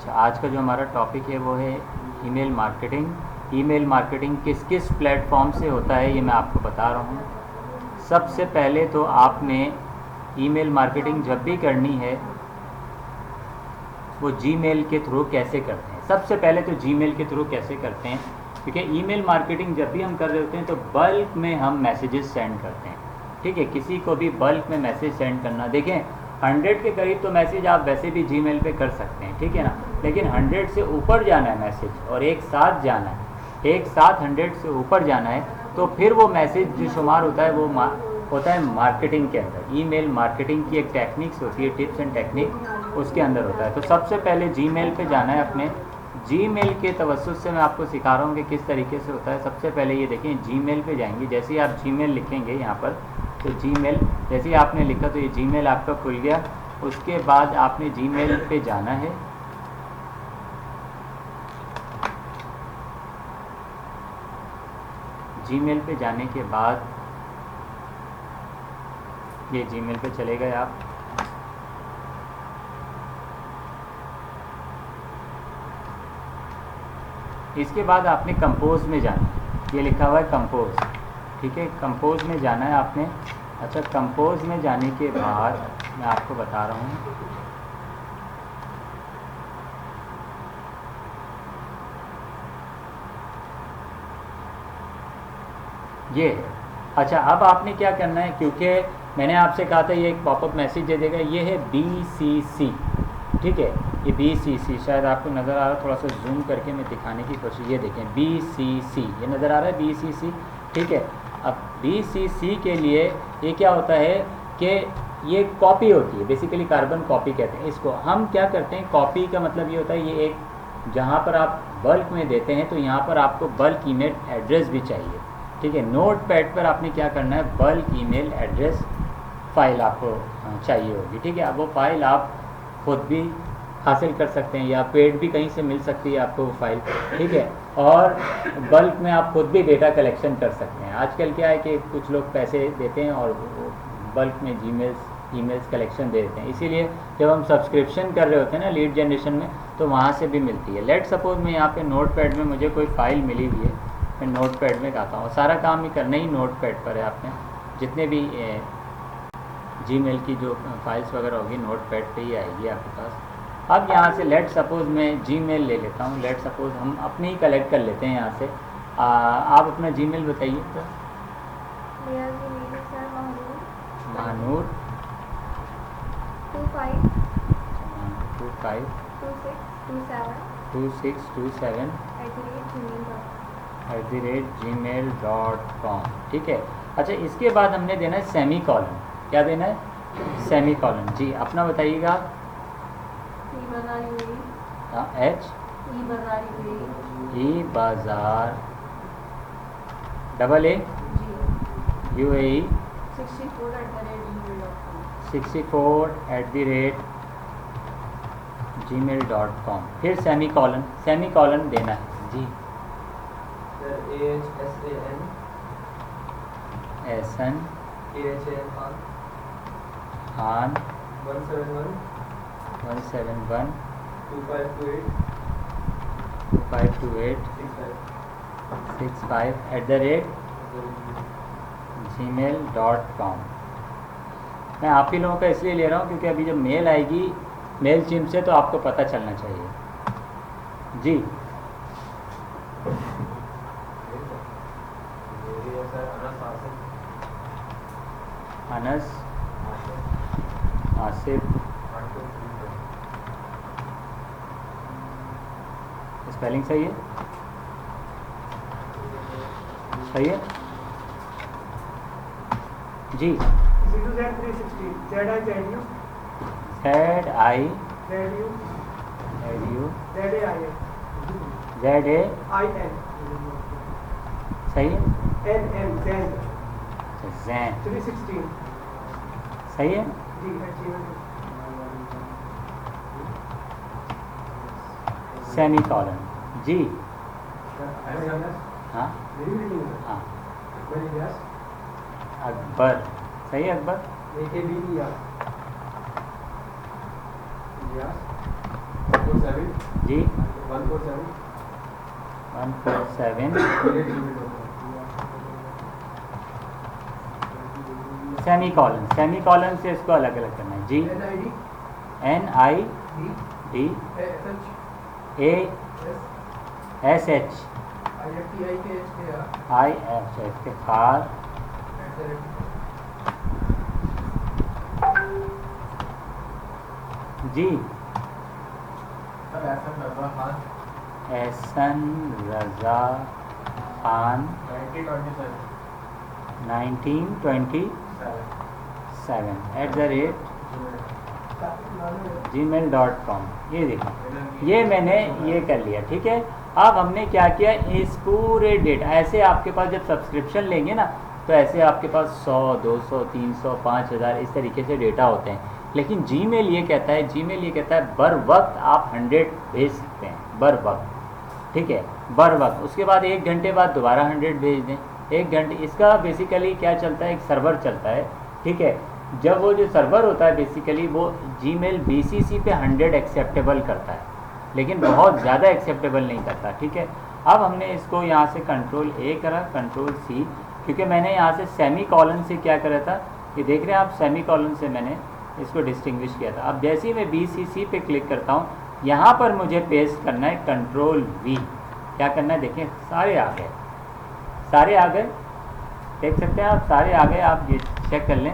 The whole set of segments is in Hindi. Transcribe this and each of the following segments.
अच्छा, आज का जो हमारा टॉपिक है वो है ईमेल मार्केटिंग। ईमेल मार्केटिंग किस किस प्लेटफॉर्म से होता है ये मैं आपको बता रहा हूँ। सबसे पहले तो आपने ईमेल मार्केटिंग जब भी करनी है वो जीमेल के थ्रू कैसे करते हैं। सबसे पहले तो जीमेल के थ्रू कैसे करते हैं, क्योंकि ईमेल मार्केटिंग जब भी हम कर रहे होते हैं तो बल्क में हम मैसेजेस सेंड करते हैं। ठीक है, किसी को भी बल्क में मैसेज सेंड करना, देखें 100 के करीब तो मैसेज आप वैसे भी जीमेल पे कर सकते हैं, ठीक है ना, लेकिन 100 से ऊपर जाना है मैसेज और एक साथ जाना है, एक साथ 100 से ऊपर जाना है, तो फिर वो मैसेज जो शुमार होता है वो होता है मार्केटिंग के अंदर। ईमेल मार्केटिंग की एक टेक्निक्स होती है, टिप्स एंड टेक्निक उसके अंदर होता है। तो सबसे पहले जीमेल पे जाना है अपने। जीमेल के तवस्सुस से मैं आपको सिखा रहा हूँ कि किस तरीके से होता है। सबसे पहले ये देखें, जीमेल पे जाएंगे, जैसे ही आप जीमेल लिखेंगे यहाँ पर, तो जीमेल जैसे ही आपने लिखा तो ये जीमेल आपका खुल गया। उसके बाद आपने जीमेल पे जाना है। जीमेल पे जाने के बाद ये जीमेल पे चले गए आप। इसके बाद आपने कंपोज में जाना है, ये लिखा हुआ है कंपोज, ठीक है, कंपोज में जाना है आपने। अच्छा, कंपोज में जाने के बाद मैं आपको बता रहा हूँ, ये अच्छा अब आपने क्या करना है, क्योंकि मैंने आपसे कहा था ये एक पॉपअप मैसेज दे देगा, ये है BCC, ठीक है, ये BCC शायद आपको नज़र आ रहा है, थोड़ा सा जूम करके मैं दिखाने की कोशिश, ये देखें BCC, ये नज़र आ रहा है BCC, ठीक है। अब BCC के लिए ये क्या होता है कि ये कॉपी होती है, बेसिकली कार्बन कॉपी कहते हैं इसको। हम क्या करते हैं, कॉपी का मतलब ये होता है, ये एक जहाँ पर आप बल्क में देते हैं तो यहाँ पर आपको बल्क ईमेल एड्रेस भी चाहिए, ठीक है। नोट पैड पर आपने क्या करना है, बल्क ईमेल एड्रेस फाइल आपको चाहिए होगी, ठीक है। अब वो फाइल आप खुद भी हासिल कर सकते हैं या पेड भी कहीं से मिल सकती है आपको वो फाइल, ठीक है। और बल्क में आप खुद भी डेटा कलेक्शन कर सकते हैं। आजकल क्या है कि कुछ लोग पैसे देते हैं और बल्क में ईमेल्स कलेक्शन दे देते हैं, इसीलिए जब हम सब्सक्रिप्शन कर रहे होते हैं ना लीड जनरेशन में, तो वहाँ से भी मिलती है। लेट सपोज मैं यहाँ पे नोट पैड में मुझे कोई फ़ाइल मिली हुई है, मैं नोट पैड में आता हूँ, सारा काम ही करना ही नोट पैड पर है। आपने जितने भी जीमेल की जो फाइल्स वगैरह होगी नोट पैड पे ही आएगी आपके पास। अब यहाँ से लेट सपोज मैं जीमेल ले लेता हूँ, लेट सपोज हम अपने ही कलेक्ट कर लेते हैं यहाँ से। आप अपना जीमेल बताइए तो। महानूर 252627 @gmail.com, ठीक है। अच्छा, इसके बाद हमने देना है सेमी कॉलन। क्या देना है, सेमी कॉलन। जी अपना बताइएगा। H E बाज़ार AA UAE 64 @gmail.com, फिर सेमी कॉलन देना है। जी SN खान 171 2528 65 @gmail.com। मैं आप ही लोगों का इसलिए ले रहा हूँ क्योंकि अभी जब मेल आएगी मेल चिम से तो आपको पता चलना चाहिए। जी अनस आसिफ, स्पेलिंग सही है, सही है जी। ZAIN सही है, जैन 316 सही है। सेमी कॉलन जी। हाँ हाँ, अकबर सही है, अकबर जी 147 सेमी कॉलन से इसको अलग अलग करना है जी। NIDASH IFTIFAR जी एहसन रजा खान 1927 ये देखो, ये मैंने ये कर लिया। ठीक है, अब हमने क्या किया, इस पूरे डेटा ऐसे आपके पास जब सब्सक्रिप्शन लेंगे ना तो ऐसे आपके पास 100 200 300 5000 इस तरीके से डेटा होते हैं। लेकिन जीमेल ये कहता है बर वक्त आप 100 भेज सकते हैं, बर वक्त। ठीक है, बर वक्त। उसके बाद 1 घंटे बाद दोबारा 100 भेज दें। 1 घंटे इसका बेसिकली क्या चलता है, एक सर्वर चलता है। ठीक है, जब वो जो सर्वर होता है बेसिकली वो जीमेल BCC पे 100 एक्सेप्टेबल करता है, लेकिन बहुत ज़्यादा एक्सेप्टेबल नहीं करता। ठीक है, अब हमने इसको यहाँ से कंट्रोल A करा, कंट्रोल C, क्योंकि मैंने यहाँ से सेमी कॉलन से क्या करा था, ये देख रहे हैं आप, सेमी कॉलन से मैंने इसको डिस्टिंग्विश किया था। अब जैसे ही मैं BCC पे क्लिक करता हूँ, यहाँ पर मुझे पेस्ट करना है कंट्रोल V। क्या करना है, देखिए सारे आ गए, देख सकते हैं आप, सारे आ गए। आप ये चेक कर लें,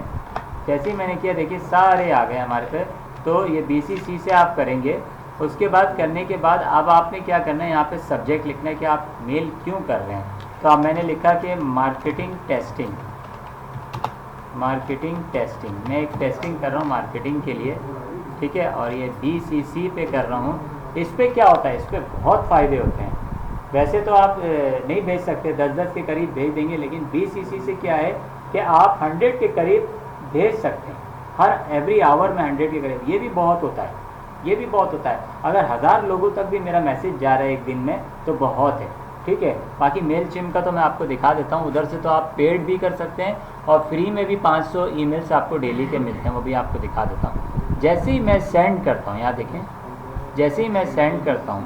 जैसे ही मैंने किया देखिए सारे आ गए हमारे पे। तो ये BCC से आप करेंगे। उसके बाद करने के बाद अब आपने क्या करना है, यहाँ पे सब्जेक्ट लिखना है कि आप मेल क्यों कर रहे हैं। तो अब मैंने लिखा कि मार्केटिंग टेस्टिंग, मैं एक टेस्टिंग कर रहा हूँ मार्केटिंग के लिए। ठीक है, और ये BCC पे कर रहा हूँ। इस पर क्या होता है, इस पर बहुत फ़ायदे होते हैं। वैसे तो आप नहीं भेज सकते, 10-10 के करीब भेज देंगे, लेकिन BCC से क्या है कि आप 100 के करीब भेज सकते हैं, हर एवरी आवर में 100 के करीब। ये भी बहुत होता है। अगर 1000 लोगों तक भी मेरा मैसेज जा रहा है एक दिन में तो बहुत है। ठीक है, बाकी मेल चिम का तो मैं आपको दिखा देता हूँ। उधर से तो आप पेड भी कर सकते हैं और फ्री में भी 500 ईमेल्स आपको डेली के मिलते हैं, वो भी आपको दिखा देता हूँ। जैसे ही मैं सेंड करता हूँ, यहाँ देखें, जैसे ही मैं सेंड करता हूँ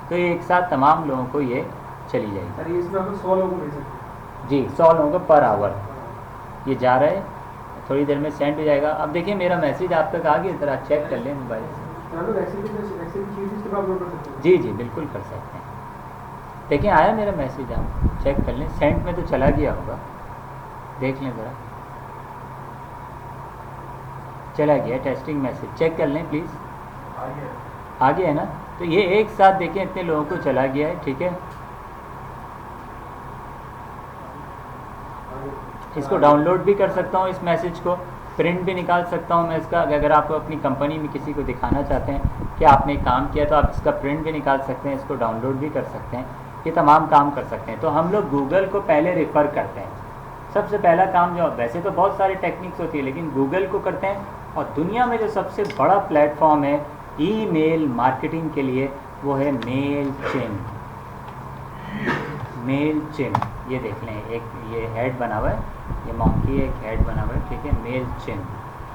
तो ये एक साथ तमाम लोगों को ये चली जाएगी। इसमें हम 100 लोगों को भेज सकते हैं जी, 100 लोगों को पर आवर ये जा रहा है। थोड़ी देर में सेंड हो जाएगा। अब देखिए मेरा मैसेज आप तक आ गया, ज़रा चेक कर लें मोबाइल से। जी बिल्कुल कर सकते हैं। देखिए आया मेरा मैसेज, आप चेक कर लें। सेंड में तो चला गया होगा, देख लें ज़रा, चला गया टेस्टिंग मैसेज, चेक कर लें प्लीज़। आ गया है ना, तो ये एक साथ देखें इतने लोगों को चला गया है। ठीक है, इसको डाउनलोड भी कर सकता हूँ, इस मैसेज को प्रिंट भी निकाल सकता हूँ मैं इसका। अगर आप अपनी कंपनी में किसी को दिखाना चाहते हैं कि आपने काम किया तो आप इसका प्रिंट भी निकाल सकते हैं, इसको डाउनलोड भी कर सकते हैं, ये तमाम काम कर सकते हैं। तो हम लोग गूगल को पहले रेफ़र करते हैं। सबसे पहला काम जो, वैसे तो बहुत सारी टेक्निक्स होती है लेकिन गूगल को करते हैं। और दुनिया में जो सबसे बड़ा प्लेटफॉर्म है ईमेल मार्केटिंग के लिए वो है मेलचिम। ये देख लें, एक ये हेड बना हुआ है, ये मॉन्की एक हेड बना हुआ है। ठीक है, मेलचिम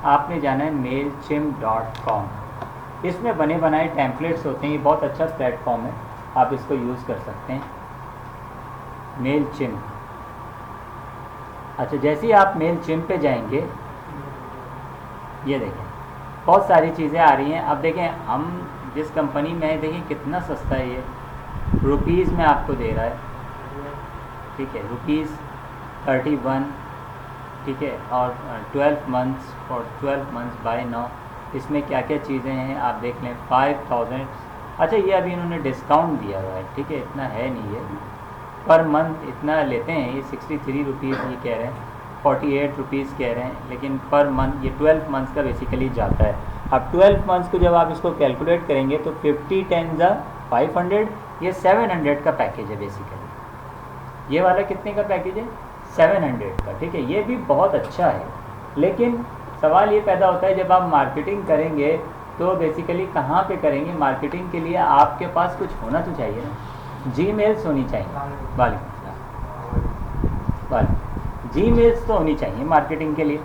आपने जाना है mailchimp.com। इसमें बने बनाए टेम्पलेट्स होते हैं, ये बहुत अच्छा प्लेटफॉर्म है, आप इसको यूज़ कर सकते हैं। मेलचिम, अच्छा जैसे ही आप मेलचिम पे जाएंगे, ये देखें बहुत सारी चीज़ें आ रही हैं। अब देखें हम जिस कंपनी में है, देखें कितना सस्ता है, ये रुपीज़ में आपको दे रहा है। ठीक है, ₹31। ठीक है, और 12 months for 12 months by now. इसमें क्या क्या चीज़ें हैं आप देख लें। 5000, अच्छा ये अभी इन्होंने डिस्काउंट दिया हुआ है। ठीक है, इतना है नहीं, ये पर मंथ इतना लेते हैं। ये 63 रुपीज़ ये कह रहे हैं, 48 रुपीज़ कह रहे हैं, लेकिन पर मंथ ये 12 मंथ्स का बेसिकली जाता है। अब 12 मंथ्स को जब आप इसको कैलकुलेट करेंगे तो 50 × 500, ये 700 का पैकेज है बेसिकली। ये वाला कितने का पैकेज है? 700 का। ठीक है, ये भी बहुत अच्छा है, लेकिन सवाल ये पैदा होता है जब आप मार्केटिंग करेंगे तो बेसिकली कहाँ पे करेंगे? मार्केटिंग के लिए आपके पास कुछ होना तो चाहिए ना, जीमेल्स होनी चाहिए। वालेकुम, जीमेल्स तो होनी चाहिए मार्केटिंग के लिए।